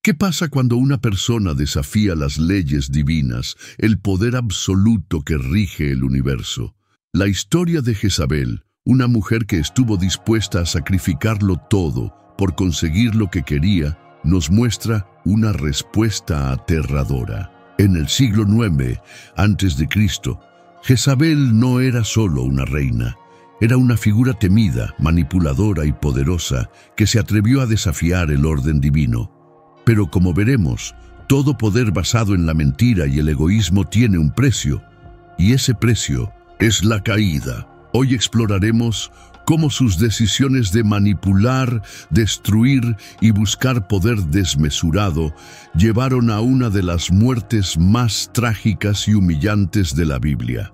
¿Qué pasa cuando una persona desafía las leyes divinas, el poder absoluto que rige el universo? La historia de Jezabel, una mujer que estuvo dispuesta a sacrificarlo todo por conseguir lo que quería, nos muestra una respuesta aterradora. En el siglo IX a.C., Jezabel no era solo una reina, era una figura temida, manipuladora y poderosa que se atrevió a desafiar el orden divino. Pero como veremos, todo poder basado en la mentira y el egoísmo tiene un precio, y ese precio es la caída. Hoy exploraremos cómo sus decisiones de manipular, destruir y buscar poder desmesurado llevaron a una de las muertes más trágicas y humillantes de la Biblia.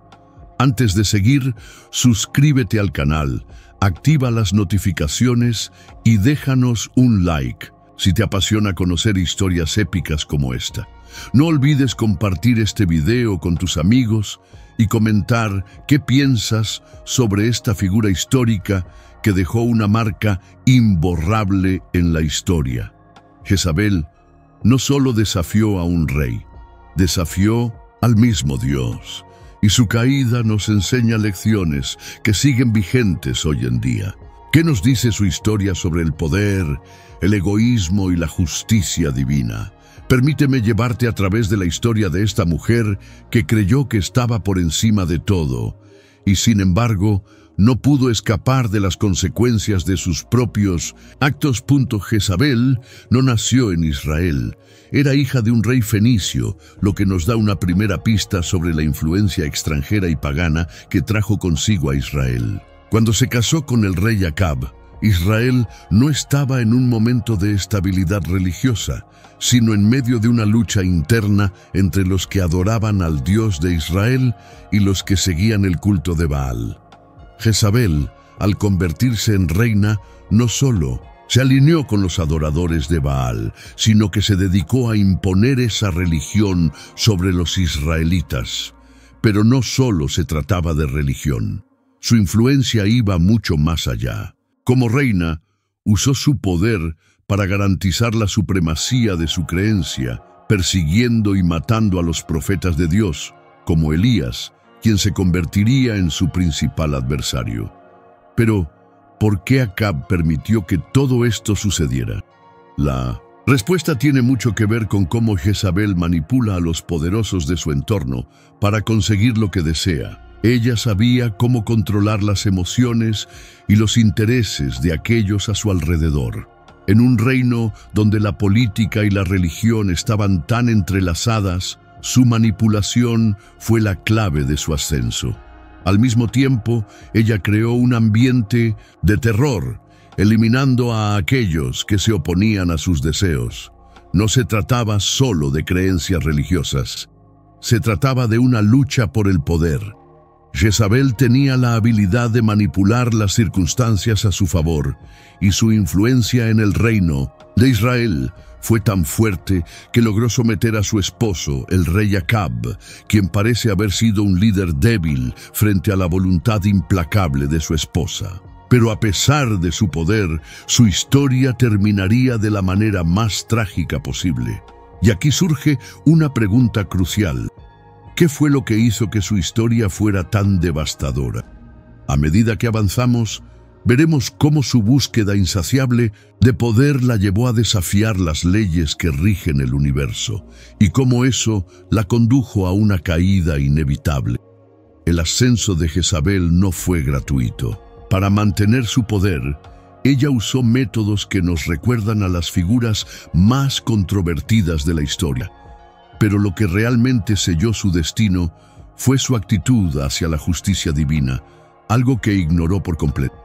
Antes de seguir, suscríbete al canal, activa las notificaciones y déjanos un like si te apasiona conocer historias épicas como esta. No olvides compartir este video con tus amigos y comentar qué piensas sobre esta figura histórica que dejó una marca imborrable en la historia. Jezabel no solo desafió a un rey, desafió al mismo Dios, y su caída nos enseña lecciones que siguen vigentes hoy en día. ¿Qué nos dice su historia sobre el poder, el egoísmo y la justicia divina? Permíteme llevarte a través de la historia de esta mujer que creyó que estaba por encima de todo y sin embargo no pudo escapar de las consecuencias de sus propios actos. Jezabel no nació en Israel, era hija de un rey fenicio, lo que nos da una primera pista sobre la influencia extranjera y pagana que trajo consigo a Israel. Cuando se casó con el rey Acab, Israel no estaba en un momento de estabilidad religiosa, sino en medio de una lucha interna entre los que adoraban al Dios de Israel y los que seguían el culto de Baal. Jezabel, al convertirse en reina, no solo se alineó con los adoradores de Baal, sino que se dedicó a imponer esa religión sobre los israelitas. Pero no solo se trataba de religión. Su influencia iba mucho más allá. Como reina, usó su poder para garantizar la supremacía de su creencia, persiguiendo y matando a los profetas de Dios, como Elías, quien se convertiría en su principal adversario. Pero, ¿por qué Acab permitió que todo esto sucediera? La respuesta tiene mucho que ver con cómo Jezabel manipula a los poderosos de su entorno para conseguir lo que desea. Ella sabía cómo controlar las emociones y los intereses de aquellos a su alrededor. En un reino donde la política y la religión estaban tan entrelazadas, su manipulación fue la clave de su ascenso. Al mismo tiempo, ella creó un ambiente de terror, eliminando a aquellos que se oponían a sus deseos. No se trataba solo de creencias religiosas, se trataba de una lucha por el poder. Jezabel tenía la habilidad de manipular las circunstancias a su favor, y su influencia en el reino de Israel fue tan fuerte que logró someter a su esposo, el rey Acab, quien parece haber sido un líder débil frente a la voluntad implacable de su esposa. Pero a pesar de su poder, su historia terminaría de la manera más trágica posible. Y aquí surge una pregunta crucial. ¿Qué fue lo que hizo que su historia fuera tan devastadora? A medida que avanzamos, veremos cómo su búsqueda insaciable de poder la llevó a desafiar las leyes que rigen el universo, y cómo eso la condujo a una caída inevitable. El ascenso de Jezabel no fue gratuito. Para mantener su poder, ella usó métodos que nos recuerdan a las figuras más controvertidas de la historia. Pero lo que realmente selló su destino fue su actitud hacia la justicia divina, algo que ignoró por completo.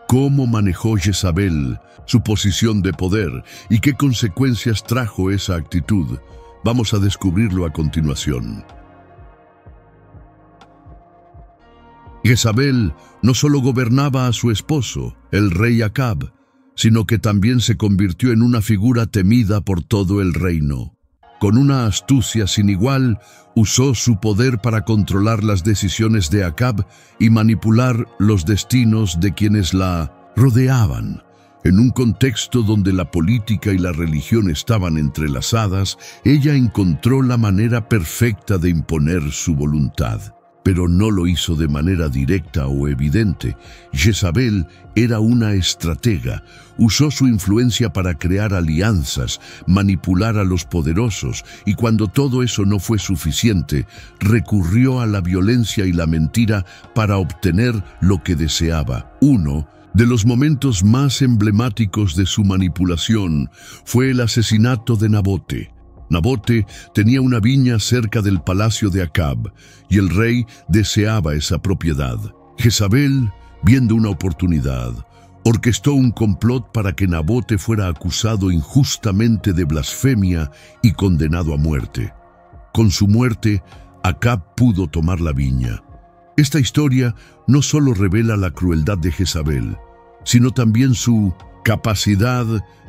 ¿Cómo manejó Jezabel su posición de poder y qué consecuencias trajo esa actitud? Vamos a descubrirlo a continuación. Jezabel no solo gobernaba a su esposo, el rey Acab, sino que también se convirtió en una figura temida por todo el reino. Con una astucia sin igual, usó su poder para controlar las decisiones de Acab y manipular los destinos de quienes la rodeaban. En un contexto donde la política y la religión estaban entrelazadas, ella encontró la manera perfecta de imponer su voluntad. Pero no lo hizo de manera directa o evidente. Jezabel era una estratega. Usó su influencia para crear alianzas, manipular a los poderosos, y cuando todo eso no fue suficiente, recurrió a la violencia y la mentira para obtener lo que deseaba. Uno de los momentos más emblemáticos de su manipulación fue el asesinato de Nabote. Nabote tenía una viña cerca del palacio de Acab, y el rey deseaba esa propiedad. Jezabel, viendo una oportunidad, orquestó un complot para que Nabote fuera acusado injustamente de blasfemia y condenado a muerte. Con su muerte, Acab pudo tomar la viña. Esta historia no solo revela la crueldad de Jezabel, sino también su capacidad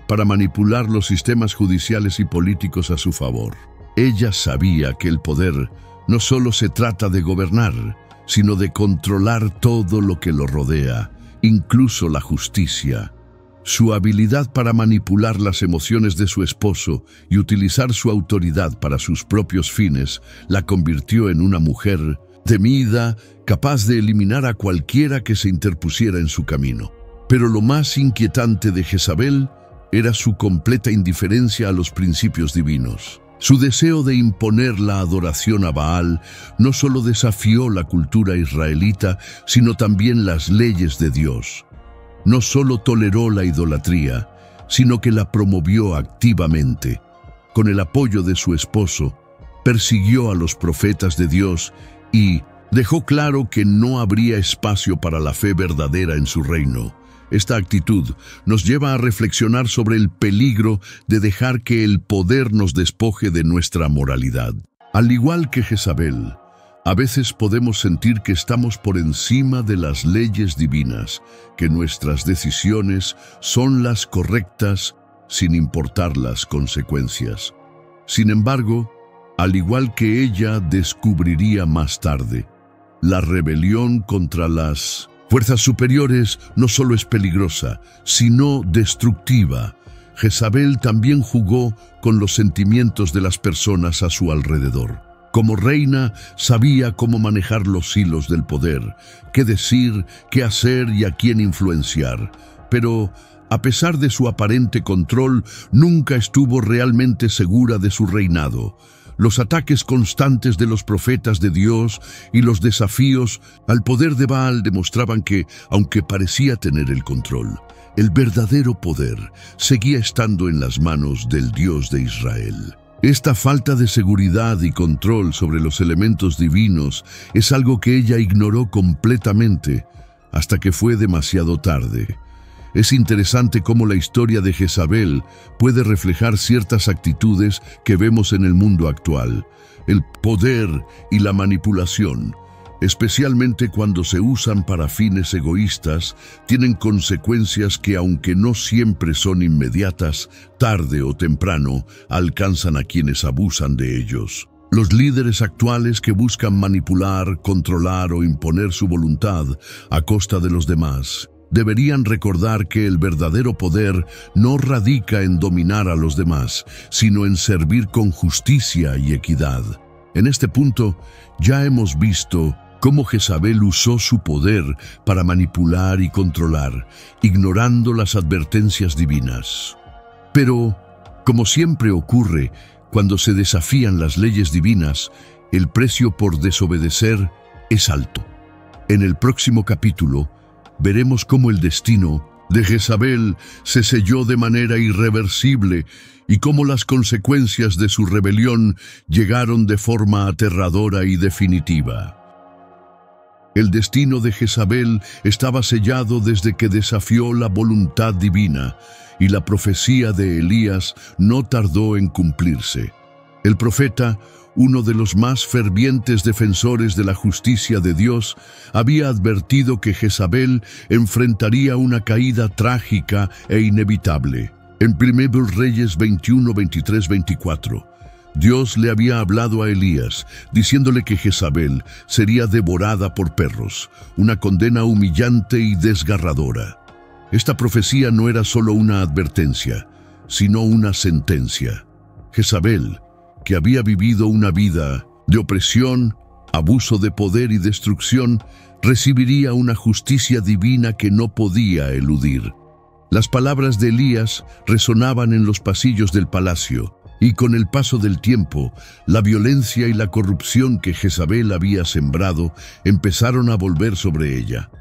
para manipular los sistemas judiciales y políticos a su favor. Ella sabía que el poder no solo se trata de gobernar, sino de controlar todo lo que lo rodea, incluso la justicia. Su habilidad para manipular las emociones de su esposo y utilizar su autoridad para sus propios fines la convirtió en una mujer temida, capaz de eliminar a cualquiera que se interpusiera en su camino. Pero lo más inquietante de Jezabel era su completa indiferencia a los principios divinos. Su deseo de imponer la adoración a Baal no solo desafió la cultura israelita, sino también las leyes de Dios. No solo toleró la idolatría, sino que la promovió activamente. Con el apoyo de su esposo, persiguió a los profetas de Dios y dejó claro que no habría espacio para la fe verdadera en su reino. Esta actitud nos lleva a reflexionar sobre el peligro de dejar que el poder nos despoje de nuestra moralidad. Al igual que Jezabel, a veces podemos sentir que estamos por encima de las leyes divinas, que nuestras decisiones son las correctas sin importar las consecuencias. Sin embargo, al igual que ella descubriría más tarde, la rebelión contra las fuerzas superiores no solo es peligrosa, sino destructiva. Jezabel también jugó con los sentimientos de las personas a su alrededor. Como reina, sabía cómo manejar los hilos del poder, qué decir, qué hacer y a quién influenciar. Pero, a pesar de su aparente control, nunca estuvo realmente segura de su reinado. Los ataques constantes de los profetas de Dios y los desafíos al poder de Baal demostraban que, aunque parecía tener el control, el verdadero poder seguía estando en las manos del Dios de Israel. Esta falta de seguridad y control sobre los elementos divinos es algo que ella ignoró completamente hasta que fue demasiado tarde. Es interesante cómo la historia de Jezabel puede reflejar ciertas actitudes que vemos en el mundo actual. El poder y la manipulación, especialmente cuando se usan para fines egoístas, tienen consecuencias que, aunque no siempre son inmediatas, tarde o temprano alcanzan a quienes abusan de ellos. Los líderes actuales que buscan manipular, controlar o imponer su voluntad a costa de los demás deberían recordar que el verdadero poder no radica en dominar a los demás, sino en servir con justicia y equidad. En este punto, ya hemos visto cómo Jezabel usó su poder para manipular y controlar, ignorando las advertencias divinas. Pero, como siempre ocurre cuando se desafían las leyes divinas, el precio por desobedecer es alto. En el próximo capítulo, veremos cómo el destino de Jezabel se selló de manera irreversible y cómo las consecuencias de su rebelión llegaron de forma aterradora y definitiva. El destino de Jezabel estaba sellado desde que desafió la voluntad divina, y la profecía de Elías no tardó en cumplirse. El profeta, uno de los más fervientes defensores de la justicia de Dios, había advertido que Jezabel enfrentaría una caída trágica e inevitable. En 1 Reyes 21, 23, 24, Dios le había hablado a Elías, diciéndole que Jezabel sería devorada por perros, una condena humillante y desgarradora. Esta profecía no era solo una advertencia, sino una sentencia. Jezabel, que había vivido una vida de opresión, abuso de poder y destrucción, recibiría una justicia divina que no podía eludir. Las palabras de Elías resonaban en los pasillos del palacio, y con el paso del tiempo, la violencia y la corrupción que Jezabel había sembrado empezaron a volver sobre ella.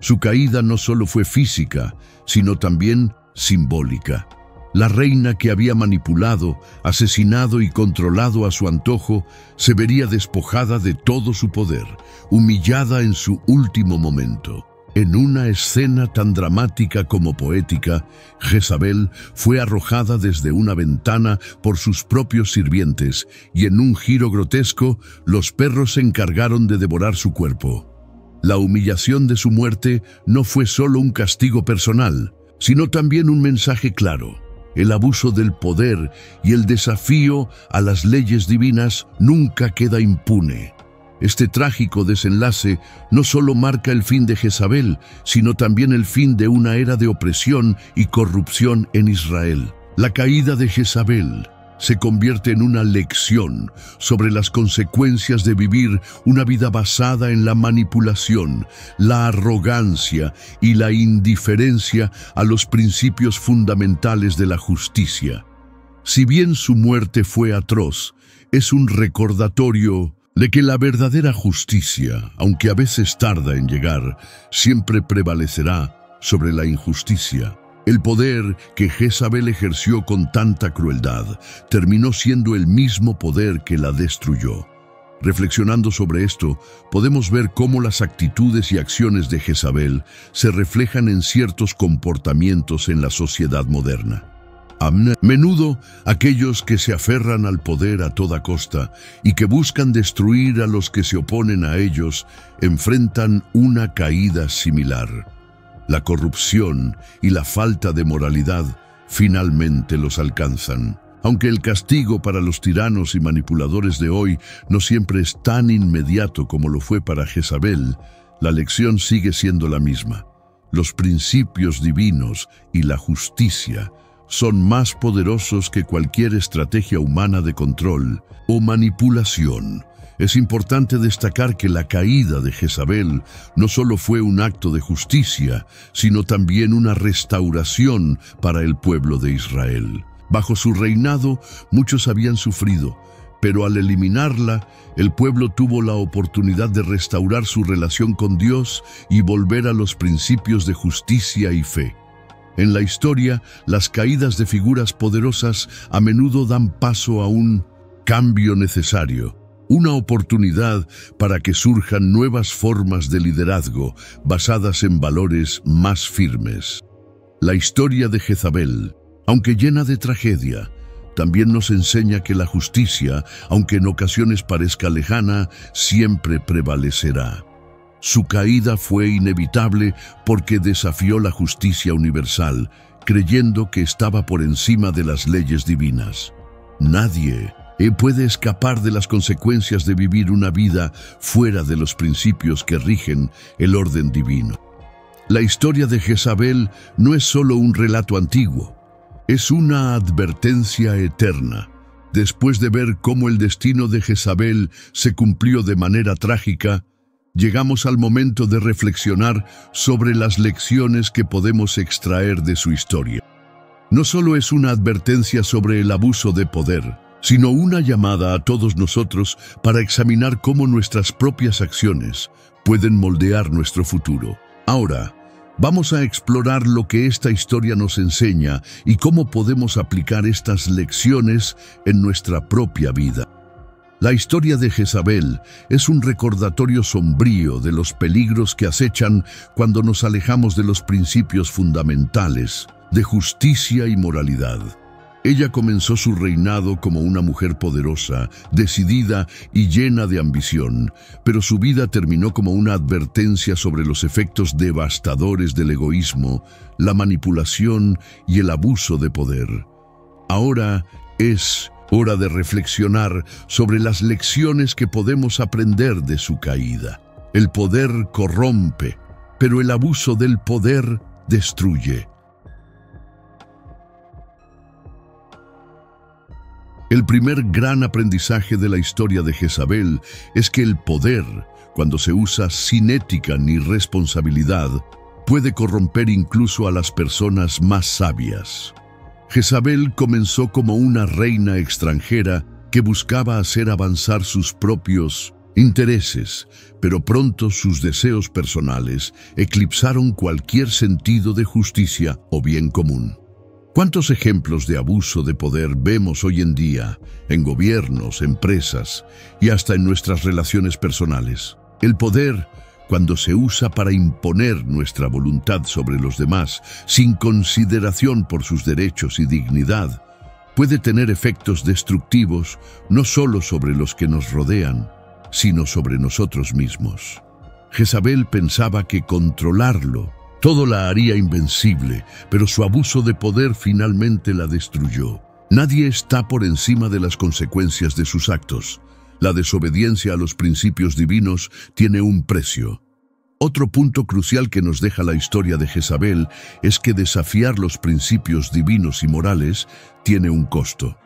Su caída no solo fue física, sino también simbólica. La reina que había manipulado, asesinado y controlado a su antojo, se vería despojada de todo su poder, humillada en su último momento. En una escena tan dramática como poética, Jezabel fue arrojada desde una ventana por sus propios sirvientes, y en un giro grotesco, los perros se encargaron de devorar su cuerpo. La humillación de su muerte no fue solo un castigo personal, sino también un mensaje claro. El abuso del poder y el desafío a las leyes divinas nunca queda impune. Este trágico desenlace no solo marca el fin de Jezabel, sino también el fin de una era de opresión y corrupción en Israel. La caída de Jezabel se convierte en una lección sobre las consecuencias de vivir una vida basada en la manipulación, la arrogancia y la indiferencia a los principios fundamentales de la justicia. Si bien su muerte fue atroz, es un recordatorio de que la verdadera justicia, aunque a veces tarda en llegar, siempre prevalecerá sobre la injusticia. El poder que Jezabel ejerció con tanta crueldad terminó siendo el mismo poder que la destruyó. Reflexionando sobre esto, podemos ver cómo las actitudes y acciones de Jezabel se reflejan en ciertos comportamientos en la sociedad moderna. A menudo, aquellos que se aferran al poder a toda costa y que buscan destruir a los que se oponen a ellos, enfrentan una caída similar. La corrupción y la falta de moralidad finalmente los alcanzan. Aunque el castigo para los tiranos y manipuladores de hoy no siempre es tan inmediato como lo fue para Jezabel, la lección sigue siendo la misma. Los principios divinos y la justicia son más poderosos que cualquier estrategia humana de control o manipulación. Es importante destacar que la caída de Jezabel no solo fue un acto de justicia, sino también una restauración para el pueblo de Israel. Bajo su reinado, muchos habían sufrido, pero al eliminarla, el pueblo tuvo la oportunidad de restaurar su relación con Dios y volver a los principios de justicia y fe. En la historia, las caídas de figuras poderosas a menudo dan paso a un cambio necesario, una oportunidad para que surjan nuevas formas de liderazgo basadas en valores más firmes. La historia de Jezabel, aunque llena de tragedia, también nos enseña que la justicia, aunque en ocasiones parezca lejana, siempre prevalecerá. Su caída fue inevitable porque desafió la justicia universal, creyendo que estaba por encima de las leyes divinas. Nadie puede escapar de las consecuencias de vivir una vida fuera de los principios que rigen el orden divino. La historia de Jezabel no es solo un relato antiguo, es una advertencia eterna. Después de ver cómo el destino de Jezabel se cumplió de manera trágica, llegamos al momento de reflexionar sobre las lecciones que podemos extraer de su historia. No solo es una advertencia sobre el abuso de poder, sino una llamada a todos nosotros para examinar cómo nuestras propias acciones pueden moldear nuestro futuro. Ahora, vamos a explorar lo que esta historia nos enseña y cómo podemos aplicar estas lecciones en nuestra propia vida. La historia de Jezabel es un recordatorio sombrío de los peligros que acechan cuando nos alejamos de los principios fundamentales de justicia y moralidad. Ella comenzó su reinado como una mujer poderosa, decidida y llena de ambición, pero su vida terminó como una advertencia sobre los efectos devastadores del egoísmo, la manipulación y el abuso de poder. Ahora es hora de reflexionar sobre las lecciones que podemos aprender de su caída. El poder corrompe, pero el abuso del poder destruye. El primer gran aprendizaje de la historia de Jezabel es que el poder, cuando se usa sin ética ni responsabilidad, puede corromper incluso a las personas más sabias. Jezabel comenzó como una reina extranjera que buscaba hacer avanzar sus propios intereses, pero pronto sus deseos personales eclipsaron cualquier sentido de justicia o bien común. ¿Cuántos ejemplos de abuso de poder vemos hoy en día en gobiernos, empresas y hasta en nuestras relaciones personales? El poder, cuando se usa para imponer nuestra voluntad sobre los demás, sin consideración por sus derechos y dignidad, puede tener efectos destructivos no solo sobre los que nos rodean, sino sobre nosotros mismos. Jezabel pensaba que controlarlo todo la haría invencible, pero su abuso de poder finalmente la destruyó. Nadie está por encima de las consecuencias de sus actos. La desobediencia a los principios divinos tiene un precio. Otro punto crucial que nos deja la historia de Jezabel es que desafiar los principios divinos y morales tiene un costo.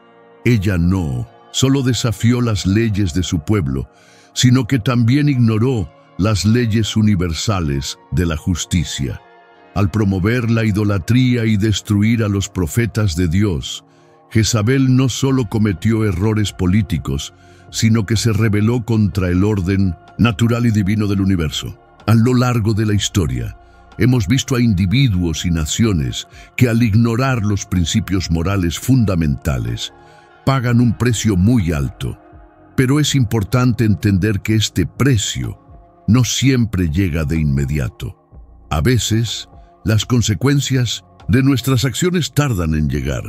Ella no solo desafió las leyes de su pueblo, sino que también ignoró las leyes universales de la justicia. Al promover la idolatría y destruir a los profetas de Dios, Jezabel no solo cometió errores políticos, sino que se rebeló contra el orden natural y divino del universo. A lo largo de la historia, hemos visto a individuos y naciones que al ignorar los principios morales fundamentales, pagan un precio muy alto. Pero es importante entender que este precio no siempre llega de inmediato. A veces, las consecuencias de nuestras acciones tardan en llegar,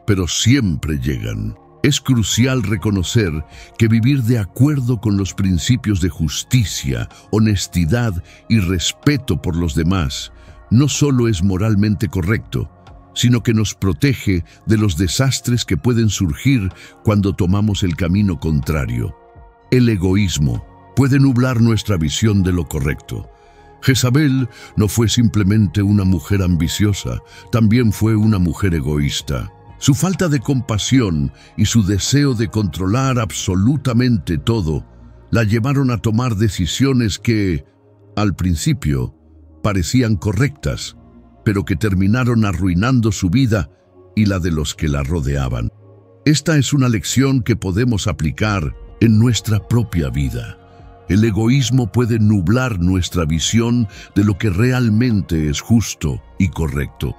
pero siempre llegan. Es crucial reconocer que vivir de acuerdo con los principios de justicia, honestidad y respeto por los demás no solo es moralmente correcto, sino que nos protege de los desastres que pueden surgir cuando tomamos el camino contrario. El egoísmo puede nublar nuestra visión de lo correcto. Jezabel no fue simplemente una mujer ambiciosa, también fue una mujer egoísta. Su falta de compasión y su deseo de controlar absolutamente todo la llevaron a tomar decisiones que, al principio, parecían correctas, pero que terminaron arruinando su vida y la de los que la rodeaban. Esta es una lección que podemos aplicar en nuestra propia vida. El egoísmo puede nublar nuestra visión de lo que realmente es justo y correcto.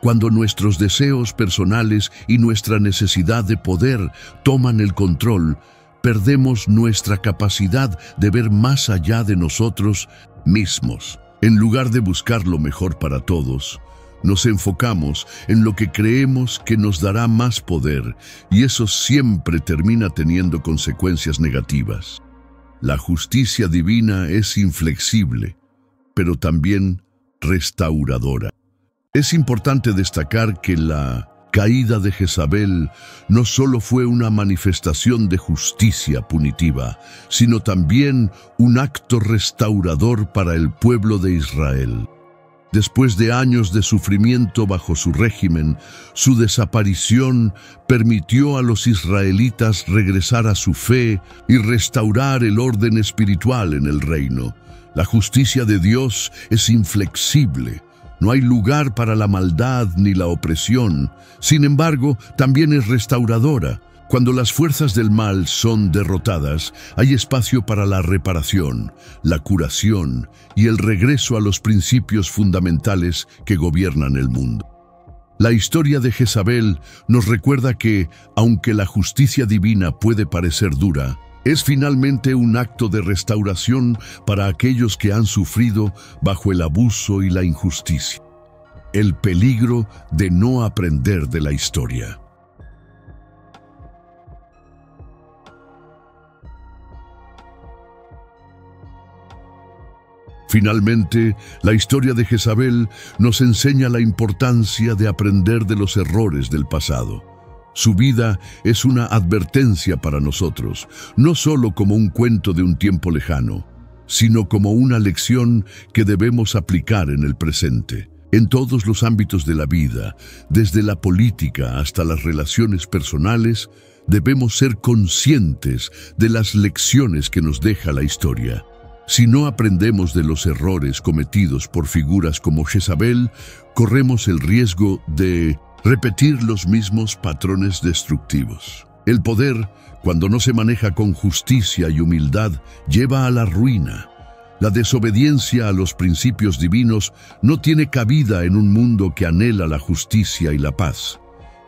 Cuando nuestros deseos personales y nuestra necesidad de poder toman el control, perdemos nuestra capacidad de ver más allá de nosotros mismos. En lugar de buscar lo mejor para todos, nos enfocamos en lo que creemos que nos dará más poder, y eso siempre termina teniendo consecuencias negativas. La justicia divina es inflexible, pero también restauradora. Es importante destacar que la caída de Jezabel no solo fue una manifestación de justicia punitiva, sino también un acto restaurador para el pueblo de Israel. Después de años de sufrimiento bajo su régimen, su desaparición permitió a los israelitas regresar a su fe y restaurar el orden espiritual en el reino. La justicia de Dios es inflexible. No hay lugar para la maldad ni la opresión. Sin embargo, también es restauradora. Cuando las fuerzas del mal son derrotadas, hay espacio para la reparación, la curación y el regreso a los principios fundamentales que gobiernan el mundo. La historia de Jezabel nos recuerda que, aunque la justicia divina puede parecer dura, es finalmente un acto de restauración para aquellos que han sufrido bajo el abuso y la injusticia. El peligro de no aprender de la historia. Finalmente, la historia de Jezabel nos enseña la importancia de aprender de los errores del pasado. Su vida es una advertencia para nosotros, no solo como un cuento de un tiempo lejano, sino como una lección que debemos aplicar en el presente. En todos los ámbitos de la vida, desde la política hasta las relaciones personales, debemos ser conscientes de las lecciones que nos deja la historia. Si no aprendemos de los errores cometidos por figuras como Jezabel, corremos el riesgo de repetir los mismos patrones destructivos. El poder, cuando no se maneja con justicia y humildad, lleva a la ruina. La desobediencia a los principios divinos no tiene cabida en un mundo que anhela la justicia y la paz.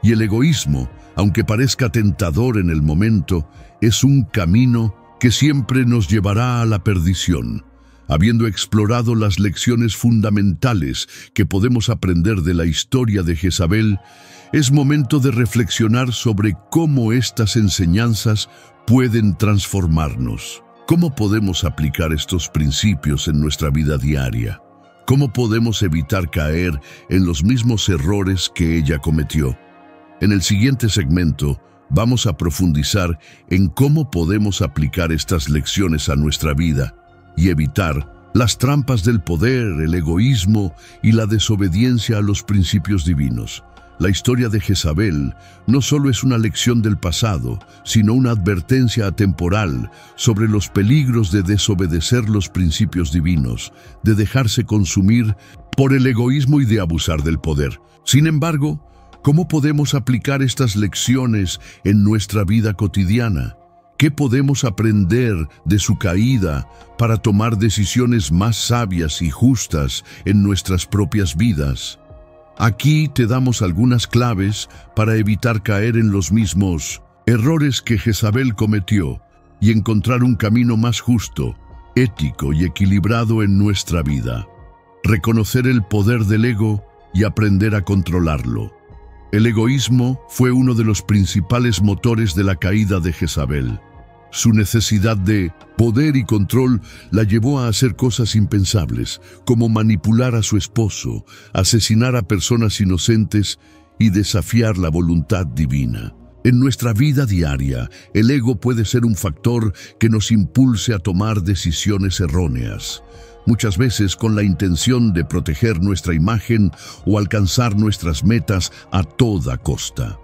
Y el egoísmo, aunque parezca tentador en el momento, es un camino que siempre nos llevará a la perdición. Habiendo explorado las lecciones fundamentales que podemos aprender de la historia de Jezabel, es momento de reflexionar sobre cómo estas enseñanzas pueden transformarnos. ¿Cómo podemos aplicar estos principios en nuestra vida diaria? ¿Cómo podemos evitar caer en los mismos errores que ella cometió? En el siguiente segmento, vamos a profundizar en cómo podemos aplicar estas lecciones a nuestra vida y evitar las trampas del poder, el egoísmo y la desobediencia a los principios divinos. La historia de Jezabel no solo es una lección del pasado, sino una advertencia atemporal sobre los peligros de desobedecer los principios divinos, de dejarse consumir por el egoísmo y de abusar del poder. Sin embargo, ¿cómo podemos aplicar estas lecciones en nuestra vida cotidiana? ¿Qué podemos aprender de su caída para tomar decisiones más sabias y justas en nuestras propias vidas? Aquí te damos algunas claves para evitar caer en los mismos errores que Jezabel cometió y encontrar un camino más justo, ético y equilibrado en nuestra vida. Reconocer el poder del ego y aprender a controlarlo. El egoísmo fue uno de los principales motores de la caída de Jezabel. Su necesidad de poder y control la llevó a hacer cosas impensables, como manipular a su esposo, asesinar a personas inocentes y desafiar la voluntad divina. En nuestra vida diaria, el ego puede ser un factor que nos impulse a tomar decisiones erróneas, muchas veces con la intención de proteger nuestra imagen o alcanzar nuestras metas a toda costa.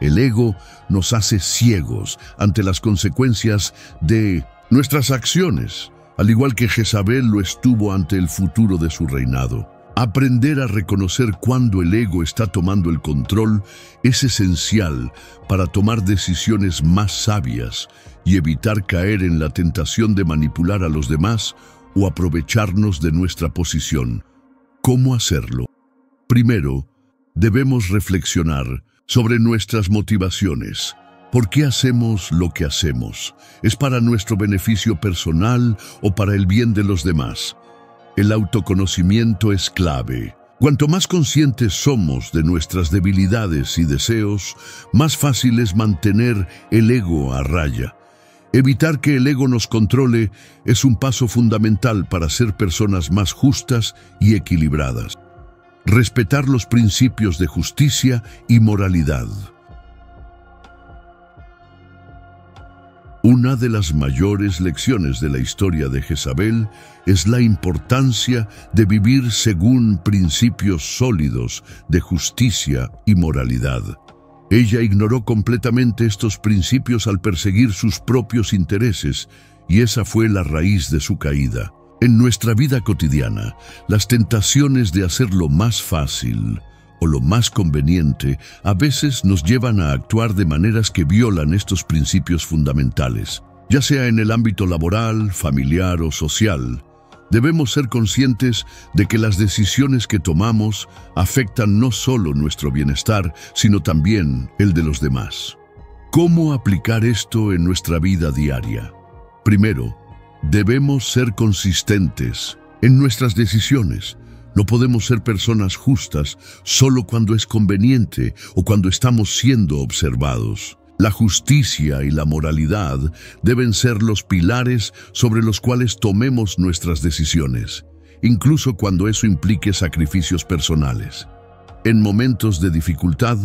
El ego nos hace ciegos ante las consecuencias de nuestras acciones, al igual que Jezabel lo estuvo ante el futuro de su reinado. Aprender a reconocer cuándo el ego está tomando el control es esencial para tomar decisiones más sabias y evitar caer en la tentación de manipular a los demás o aprovecharnos de nuestra posición. ¿Cómo hacerlo? Primero, debemos reflexionar sobre nuestras motivaciones. ¿Por qué hacemos lo que hacemos? ¿Es para nuestro beneficio personal o para el bien de los demás? El autoconocimiento es clave. Cuanto más conscientes somos de nuestras debilidades y deseos, más fácil es mantener el ego a raya. Evitar que el ego nos controle es un paso fundamental para ser personas más justas y equilibradas. Respetar los principios de justicia y moralidad. Una de las mayores lecciones de la historia de Jezabel es la importancia de vivir según principios sólidos de justicia y moralidad. Ella ignoró completamente estos principios al perseguir sus propios intereses, y esa fue la raíz de su caída. En nuestra vida cotidiana, las tentaciones de hacer lo más fácil o lo más conveniente a veces nos llevan a actuar de maneras que violan estos principios fundamentales. Ya sea en el ámbito laboral, familiar o social, debemos ser conscientes de que las decisiones que tomamos afectan no solo nuestro bienestar, sino también el de los demás. ¿Cómo aplicar esto en nuestra vida diaria? Primero, debemos ser consistentes en nuestras decisiones. No podemos ser personas justas solo cuando es conveniente o cuando estamos siendo observados. La justicia y la moralidad deben ser los pilares sobre los cuales tomemos nuestras decisiones, incluso cuando eso implique sacrificios personales. En momentos de dificultad,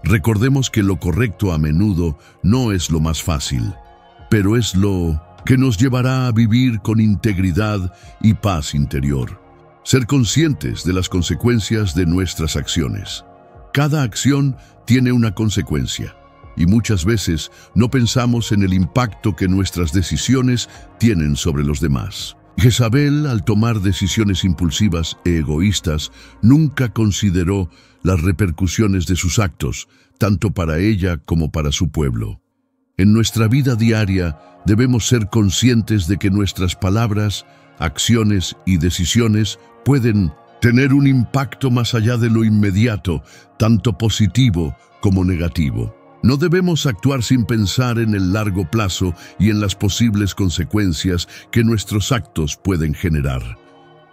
recordemos que lo correcto a menudo no es lo más fácil, pero es lo que nos llevará a vivir con integridad y paz interior. Ser conscientes de las consecuencias de nuestras acciones. Cada acción tiene una consecuencia, y muchas veces no pensamos en el impacto que nuestras decisiones tienen sobre los demás. Jezabel, al tomar decisiones impulsivas e egoístas, nunca consideró las repercusiones de sus actos, tanto para ella como para su pueblo. En nuestra vida diaria debemos ser conscientes de que nuestras palabras, acciones y decisiones pueden tener un impacto más allá de lo inmediato, tanto positivo como negativo. No debemos actuar sin pensar en el largo plazo y en las posibles consecuencias que nuestros actos pueden generar.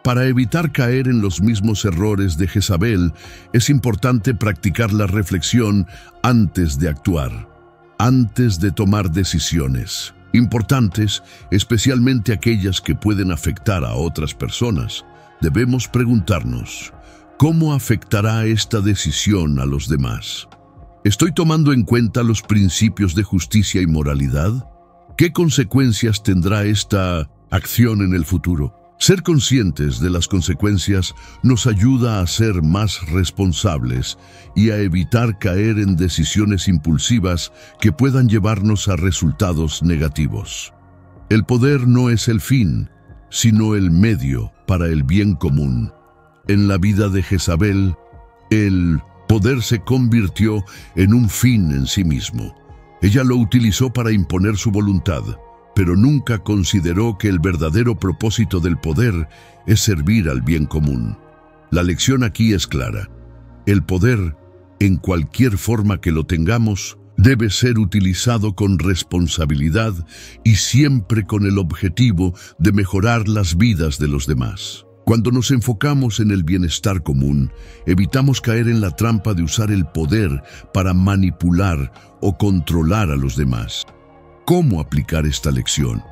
Para evitar caer en los mismos errores de Jezabel, es importante practicar la reflexión antes de actuar, antes de tomar decisiones importantes, especialmente aquellas que pueden afectar a otras personas. Debemos preguntarnos, ¿cómo afectará esta decisión a los demás? ¿Estoy tomando en cuenta los principios de justicia y moralidad? ¿Qué consecuencias tendrá esta acción en el futuro? Ser conscientes de las consecuencias nos ayuda a ser más responsables y a evitar caer en decisiones impulsivas que puedan llevarnos a resultados negativos. El poder no es el fin, sino el medio para el bien común. En la vida de Jezabel, el poder se convirtió en un fin en sí mismo. Ella lo utilizó para imponer su voluntad, pero nunca consideró que el verdadero propósito del poder es servir al bien común. La lección aquí es clara. El poder, en cualquier forma que lo tengamos, debe ser utilizado con responsabilidad y siempre con el objetivo de mejorar las vidas de los demás. Cuando nos enfocamos en el bienestar común, evitamos caer en la trampa de usar el poder para manipular o controlar a los demás. ¿Cómo aplicar esta lección?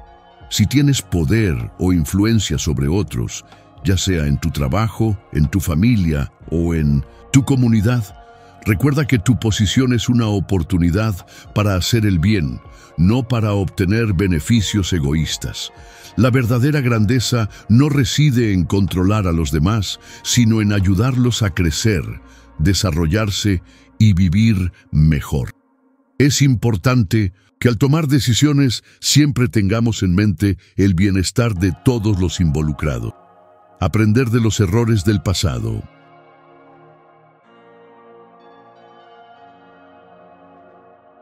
Si tienes poder o influencia sobre otros, ya sea en tu trabajo, en tu familia o en tu comunidad, recuerda que tu posición es una oportunidad para hacer el bien, no para obtener beneficios egoístas. La verdadera grandeza no reside en controlar a los demás, sino en ayudarlos a crecer, desarrollarse y vivir mejor. Es importante que al tomar decisiones siempre tengamos en mente el bienestar de todos los involucrados. Aprender de los errores del pasado.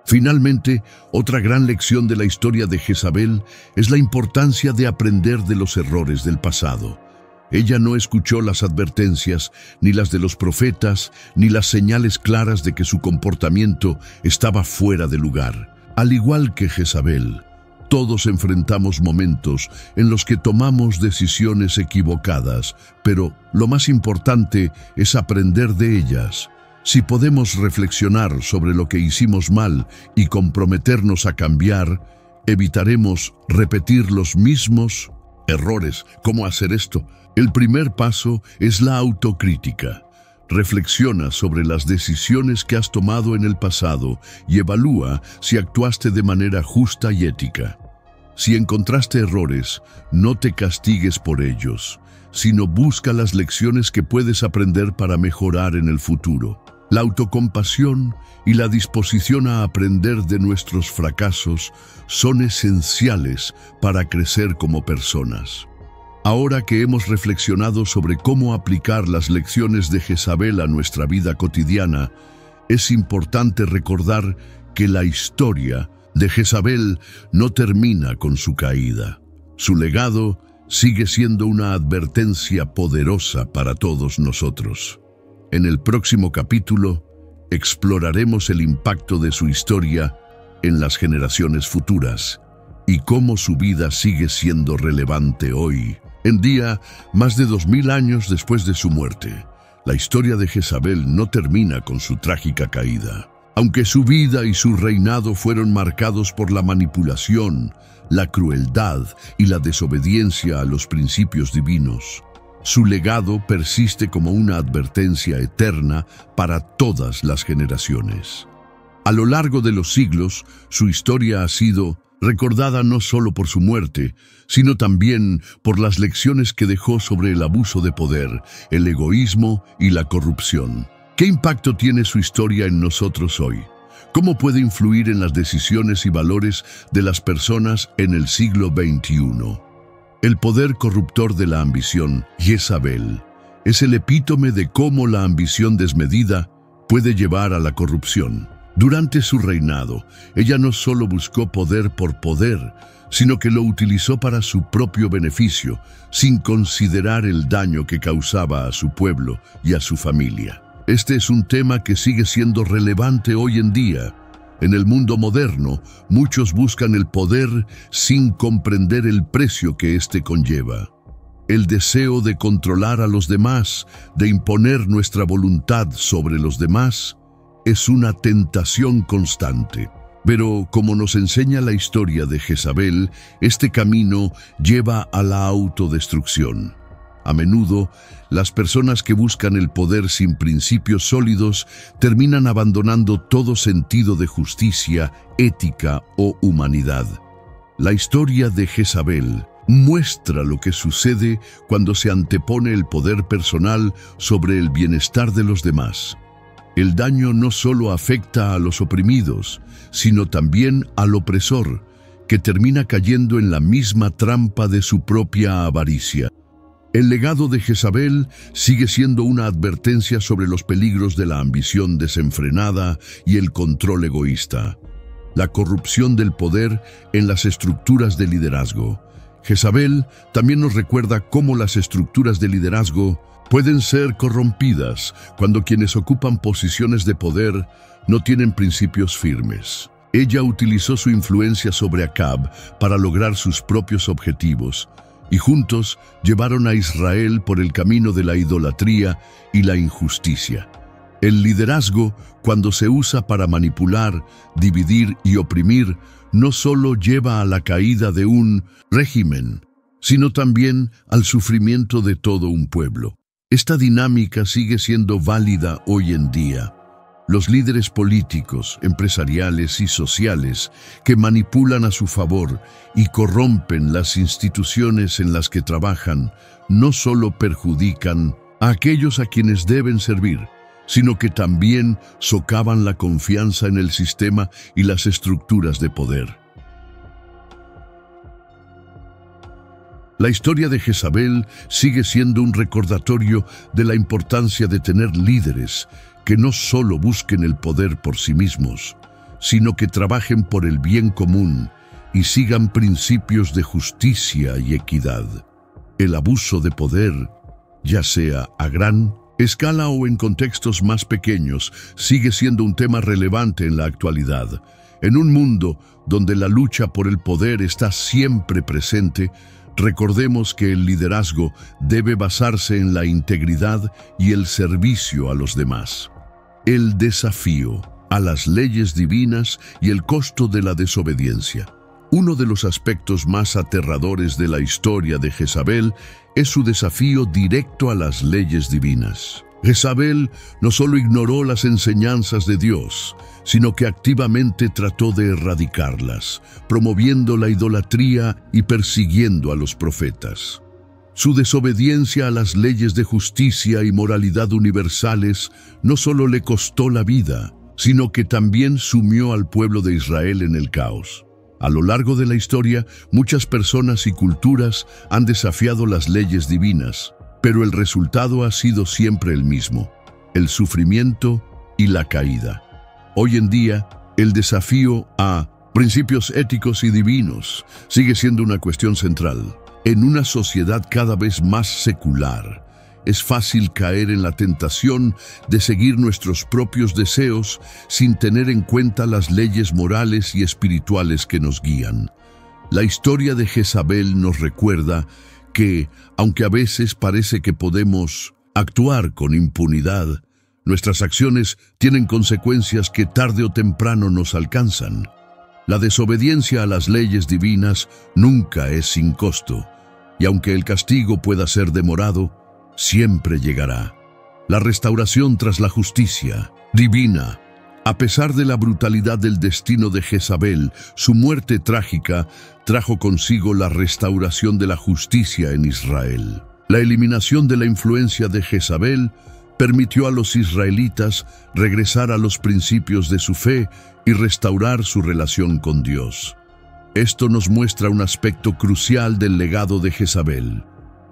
Finalmente, otra gran lección de la historia de Jezabel es la importancia de aprender de los errores del pasado. Ella no escuchó las advertencias, ni las de los profetas, ni las señales claras de que su comportamiento estaba fuera de lugar. Al igual que Jezabel, todos enfrentamos momentos en los que tomamos decisiones equivocadas, pero lo más importante es aprender de ellas. Si podemos reflexionar sobre lo que hicimos mal y comprometernos a cambiar, evitaremos repetir los mismos errores. ¿Cómo hacer esto? El primer paso es la autocrítica. Reflexiona sobre las decisiones que has tomado en el pasado y evalúa si actuaste de manera justa y ética. Si encontraste errores, no te castigues por ellos, sino busca las lecciones que puedes aprender para mejorar en el futuro. La autocompasión y la disposición a aprender de nuestros fracasos son esenciales para crecer como personas. Ahora que hemos reflexionado sobre cómo aplicar las lecciones de Jezabel a nuestra vida cotidiana, es importante recordar que la historia de Jezabel no termina con su caída. Su legado sigue siendo una advertencia poderosa para todos nosotros. En el próximo capítulo, exploraremos el impacto de su historia en las generaciones futuras y cómo su vida sigue siendo relevante hoy, en día más de 2000 años después de su muerte. La historia de Jezabel no termina con su trágica caída. Aunque su vida y su reinado fueron marcados por la manipulación, la crueldad y la desobediencia a los principios divinos, su legado persiste como una advertencia eterna para todas las generaciones. A lo largo de los siglos, su historia ha sido recordada no solo por su muerte, sino también por las lecciones que dejó sobre el abuso de poder, el egoísmo y la corrupción. ¿Qué impacto tiene su historia en nosotros hoy? ¿Cómo puede influir en las decisiones y valores de las personas en el siglo XXI? El poder corruptor de la ambición, Jezabel, es el epítome de cómo la ambición desmedida puede llevar a la corrupción. Durante su reinado, ella no solo buscó poder por poder, sino que lo utilizó para su propio beneficio, sin considerar el daño que causaba a su pueblo y a su familia. Este es un tema que sigue siendo relevante hoy en día. En el mundo moderno, muchos buscan el poder sin comprender el precio que éste conlleva. El deseo de controlar a los demás, de imponer nuestra voluntad sobre los demás, es una tentación constante. Pero, como nos enseña la historia de Jezabel, este camino lleva a la autodestrucción. A menudo, las personas que buscan el poder sin principios sólidos terminan abandonando todo sentido de justicia, ética o humanidad. La historia de Jezabel muestra lo que sucede cuando se antepone el poder personal sobre el bienestar de los demás. El daño no solo afecta a los oprimidos, sino también al opresor, que termina cayendo en la misma trampa de su propia avaricia. El legado de Jezabel sigue siendo una advertencia sobre los peligros de la ambición desenfrenada y el control egoísta. La corrupción del poder en las estructuras de liderazgo. Jezabel también nos recuerda cómo las estructuras de liderazgo pueden ser corrompidas cuando quienes ocupan posiciones de poder no tienen principios firmes. Ella utilizó su influencia sobre Acab para lograr sus propios objetivos, y juntos llevaron a Israel por el camino de la idolatría y la injusticia. El liderazgo, cuando se usa para manipular, dividir y oprimir, no solo lleva a la caída de un régimen, sino también al sufrimiento de todo un pueblo. Esta dinámica sigue siendo válida hoy en día. Los líderes políticos, empresariales y sociales que manipulan a su favor y corrompen las instituciones en las que trabajan, no solo perjudican a aquellos a quienes deben servir, sino que también socavan la confianza en el sistema y las estructuras de poder. La historia de Jezabel sigue siendo un recordatorio de la importancia de tener líderes que no solo busquen el poder por sí mismos, sino que trabajen por el bien común y sigan principios de justicia y equidad. El abuso de poder, ya sea a gran escala o en contextos más pequeños, sigue siendo un tema relevante en la actualidad. En un mundo donde la lucha por el poder está siempre presente, recordemos que el liderazgo debe basarse en la integridad y el servicio a los demás. El desafío a las leyes divinas y el costo de la desobediencia. Uno de los aspectos más aterradores de la historia de Jezabel es su desafío directo a las leyes divinas. Jezabel no solo ignoró las enseñanzas de Dios, sino que activamente trató de erradicarlas, promoviendo la idolatría y persiguiendo a los profetas. Su desobediencia a las leyes de justicia y moralidad universales no solo le costó la vida, sino que también sumió al pueblo de Israel en el caos. A lo largo de la historia, muchas personas y culturas han desafiado las leyes divinas, pero el resultado ha sido siempre el mismo: el sufrimiento y la caída. Hoy en día, el desafío a principios éticos y divinos sigue siendo una cuestión central. En una sociedad cada vez más secular, es fácil caer en la tentación de seguir nuestros propios deseos sin tener en cuenta las leyes morales y espirituales que nos guían. La historia de Jezabel nos recuerda que, aunque a veces parece que podemos actuar con impunidad, nuestras acciones tienen consecuencias que tarde o temprano nos alcanzan. La desobediencia a las leyes divinas nunca es sin costo, y aunque el castigo pueda ser demorado, siempre llegará. La restauración tras la justicia divina A pesar de la brutalidad del destino de Jezabel, su muerte trágica trajo consigo la restauración de la justicia en Israel. La eliminación de la influencia de Jezabel permitió a los israelitas regresar a los principios de su fe y restaurar su relación con Dios. Esto nos muestra un aspecto crucial del legado de Jezabel.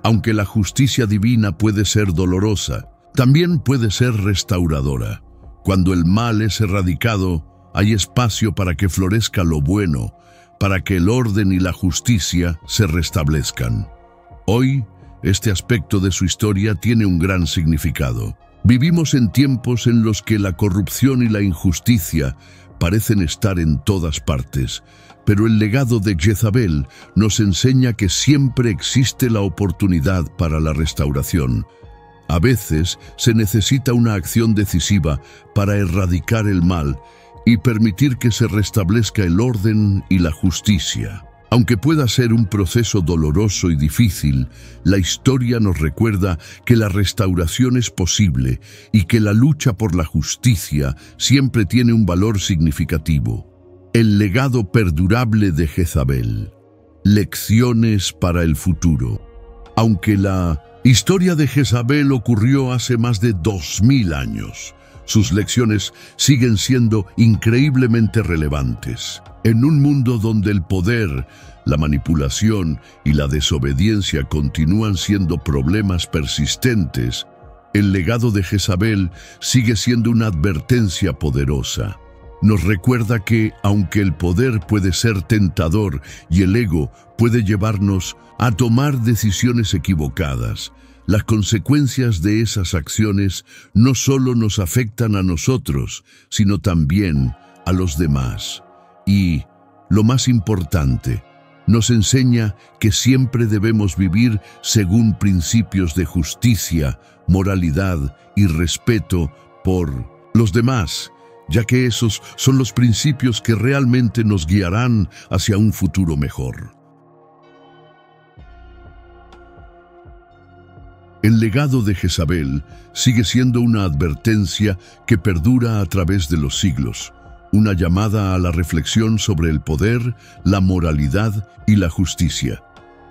Aunque la justicia divina puede ser dolorosa, también puede ser restauradora. Cuando el mal es erradicado, hay espacio para que florezca lo bueno, para que el orden y la justicia se restablezcan. Hoy, este aspecto de su historia tiene un gran significado. Vivimos en tiempos en los que la corrupción y la injusticia parecen estar en todas partes, pero el legado de Jezabel nos enseña que siempre existe la oportunidad para la restauración. A veces se necesita una acción decisiva para erradicar el mal y permitir que se restablezca el orden y la justicia. Aunque pueda ser un proceso doloroso y difícil, la historia nos recuerda que la restauración es posible y que la lucha por la justicia siempre tiene un valor significativo. El legado perdurable de Jezabel. Lecciones para el futuro. Aunque la historia de Jezabel ocurrió hace más de 2000 años, sus lecciones siguen siendo increíblemente relevantes. En un mundo donde el poder, la manipulación y la desobediencia continúan siendo problemas persistentes, el legado de Jezabel sigue siendo una advertencia poderosa. Nos recuerda que, aunque el poder puede ser tentador y el ego puede llevarnos a tomar decisiones equivocadas, las consecuencias de esas acciones no solo nos afectan a nosotros, sino también a los demás. Y, lo más importante, nos enseña que siempre debemos vivir según principios de justicia, moralidad y respeto por los demás, ya que esos son los principios que realmente nos guiarán hacia un futuro mejor. El legado de Jezabel sigue siendo una advertencia que perdura a través de los siglos, una llamada a la reflexión sobre el poder, la moralidad y la justicia.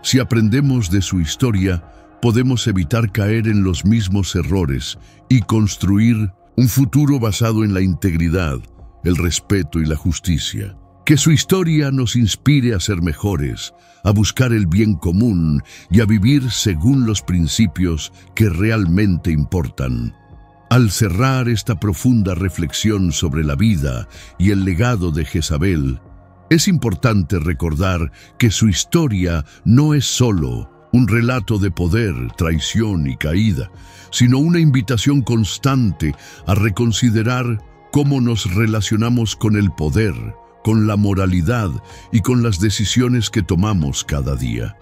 Si aprendemos de su historia, podemos evitar caer en los mismos errores y construir un futuro basado en la integridad, el respeto y la justicia. Que su historia nos inspire a ser mejores, a buscar el bien común y a vivir según los principios que realmente importan. Al cerrar esta profunda reflexión sobre la vida y el legado de Jezabel, es importante recordar que su historia no es solo un relato de poder, traición y caída, sino una invitación constante a reconsiderar cómo nos relacionamos con el poder, con la moralidad y con las decisiones que tomamos cada día.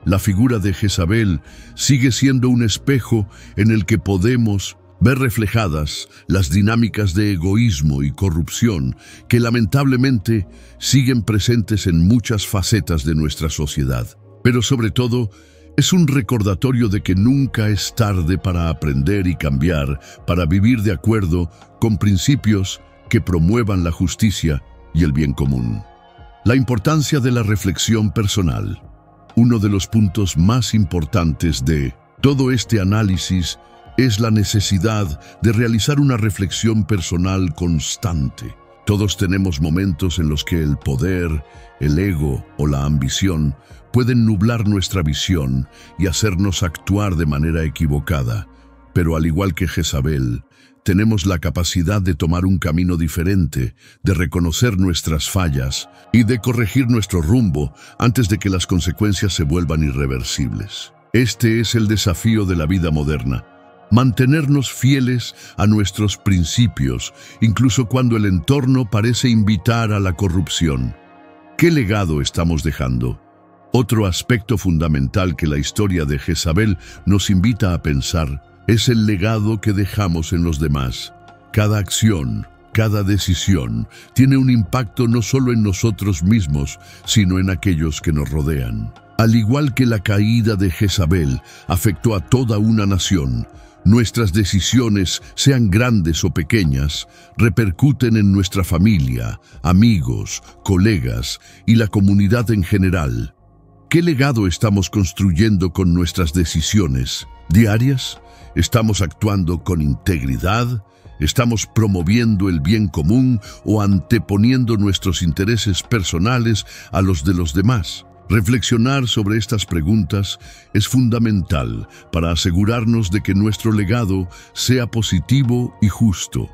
La figura de Jezabel sigue siendo un espejo en el que podemos ver reflejadas las dinámicas de egoísmo y corrupción que lamentablemente siguen presentes en muchas facetas de nuestra sociedad. Pero sobre todo, es un recordatorio de que nunca es tarde para aprender y cambiar, para vivir de acuerdo con principios que promuevan la justicia y el bien común. La importancia de la reflexión personal. Uno de los puntos más importantes de todo este análisis es la necesidad de realizar una reflexión personal constante. Todos tenemos momentos en los que el poder, el ego o la ambición pueden nublar nuestra visión y hacernos actuar de manera equivocada. Pero al igual que Jezabel, tenemos la capacidad de tomar un camino diferente, de reconocer nuestras fallas y de corregir nuestro rumbo antes de que las consecuencias se vuelvan irreversibles. Este es el desafío de la vida moderna. Mantenernos fieles a nuestros principios, incluso cuando el entorno parece invitar a la corrupción. ¿Qué legado estamos dejando? Otro aspecto fundamental que la historia de Jezabel nos invita a pensar es el legado que dejamos en los demás. Cada acción, cada decisión, tiene un impacto no solo en nosotros mismos, sino en aquellos que nos rodean. Al igual que la caída de Jezabel afectó a toda una nación, Nuestras decisiones, sean grandes o pequeñas, repercuten en nuestra familia, amigos, colegas y la comunidad en general. ¿Qué legado estamos construyendo con nuestras decisiones diarias? ¿Estamos actuando con integridad? ¿Estamos promoviendo el bien común o anteponiendo nuestros intereses personales a los de los demás? Reflexionar sobre estas preguntas es fundamental para asegurarnos de que nuestro legado sea positivo y justo,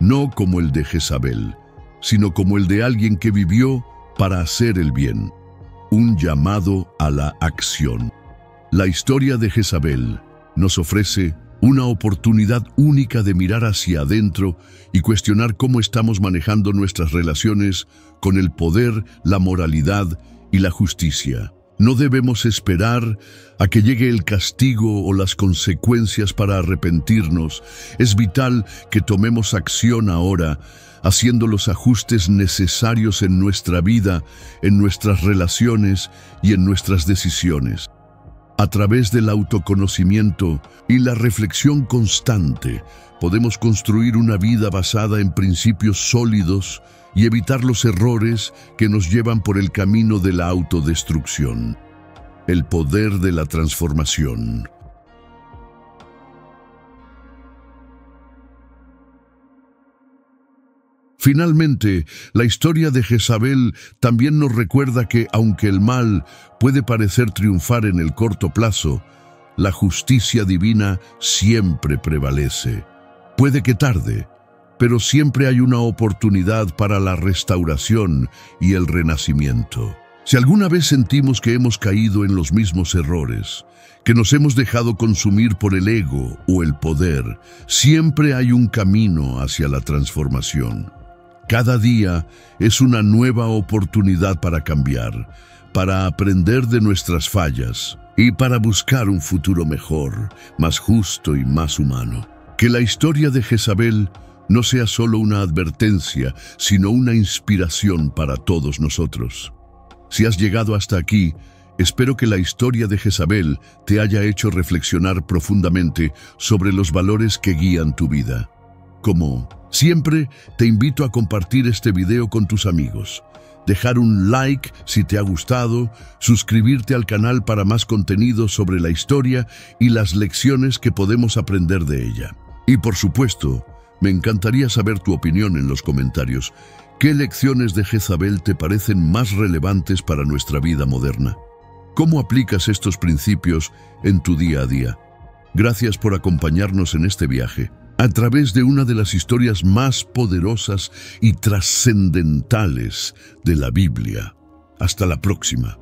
no como el de Jezabel, sino como el de alguien que vivió para hacer el bien. Un llamado a la acción. La historia de Jezabel nos ofrece una oportunidad única de mirar hacia adentro y cuestionar cómo estamos manejando nuestras relaciones con el poder, la moralidad y la justicia. No debemos esperar a que llegue el castigo o las consecuencias para arrepentirnos. Es vital que tomemos acción ahora, haciendo los ajustes necesarios en nuestra vida, en nuestras relaciones y en nuestras decisiones. A través del autoconocimiento y la reflexión constante, podemos construir una vida basada en principios sólidos y evitar los errores que nos llevan por el camino de la autodestrucción. El poder de la transformación. Finalmente, la historia de Jezabel también nos recuerda que, aunque el mal puede parecer triunfar en el corto plazo, la justicia divina siempre prevalece. Puede que tarde, pero siempre hay una oportunidad para la restauración y el renacimiento. Si alguna vez sentimos que hemos caído en los mismos errores, que nos hemos dejado consumir por el ego o el poder, siempre hay un camino hacia la transformación. Cada día es una nueva oportunidad para cambiar, para aprender de nuestras fallas y para buscar un futuro mejor, más justo y más humano. Que la historia de Jezabel no sea solo una advertencia, sino una inspiración para todos nosotros. Si has llegado hasta aquí, espero que la historia de Jezabel te haya hecho reflexionar profundamente sobre los valores que guían tu vida. Como siempre, te invito a compartir este video con tus amigos, dejar un like si te ha gustado, suscribirte al canal para más contenido sobre la historia y las lecciones que podemos aprender de ella. Y por supuesto, me encantaría saber tu opinión en los comentarios. ¿Qué lecciones de Jezabel te parecen más relevantes para nuestra vida moderna? ¿Cómo aplicas estos principios en tu día a día? Gracias por acompañarnos en este viaje a través de una de las historias más poderosas y trascendentales de la Biblia. Hasta la próxima.